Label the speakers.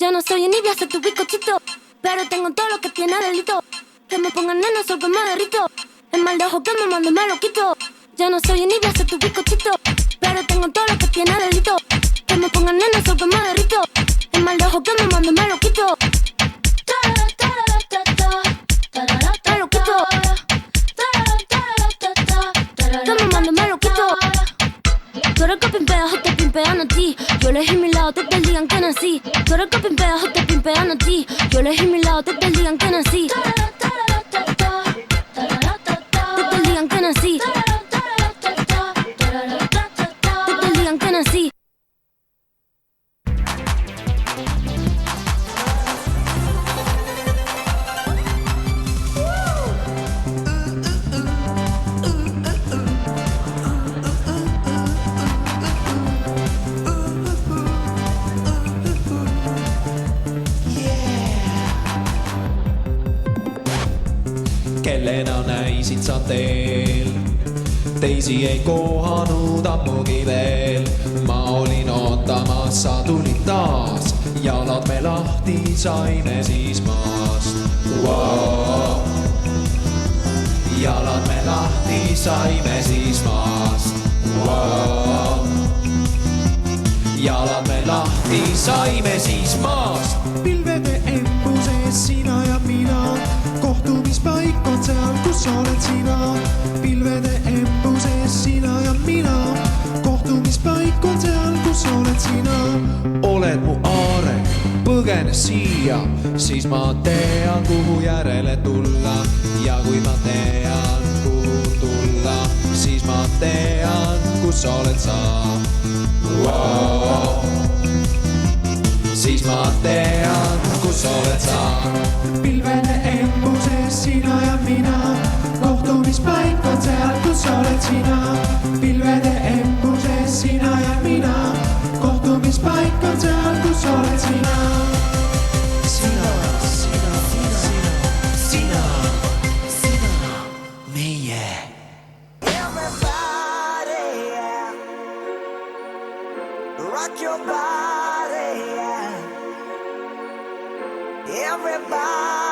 Speaker 1: Yo no soy envidia, soy tu bizcochito, pero tengo todo lo que tiene delito. Que me pongan nena, sol que me derrito. El mal de ojo que me mando me lo quito. Yo no soy envidia, soy tu bizcochito, pero tengo todo lo que tiene delito. Que me pongan nena, sol que me derrito. El mal de ojo que me mando me lo quito. Me lo quito. Que me mando me lo quito. Tú eres el que pimpea, o te pimpean a ti. Yo elegí mi lado desde el día en que nací. Tú eres el que pimpea, o te pimpean a ti. Yo elegí mi lado desde el día en que nací. Desde el día en que nací. Desde el día en que nací.
Speaker 2: Kellena näisid sa teel, teisi ei kohanud ammugi veel. Ma olin ootamas, sa tulid taas, jalad me lahti saime siis maast. Jalad me lahti saime siis maast. Jalad me lahti saime siis maast. Pilvede embuses sina ja mina, kohtumispaik on seal, kus oled sina. Pilvede embuses sina ja mina, kohtumispaik on seal, kus oled sina. Oled mu aarek, põgene siia, siis ma tean, kuhu järele tulla. Ja kui ma tean, kuhu tulla, siis ma tean, kus oled sa. Siis ma tean, kus oled sa. Pilvede embuses sina ja mina, kohtumispaik on seal, kus oled sina. Pilvede embuses sina ja mina, kohtumispaik on seal, kus oled sina. Sina, sina, sina, sina, sina, meie.
Speaker 3: Everybody, yeah. Rock your body, yeah. Everybody.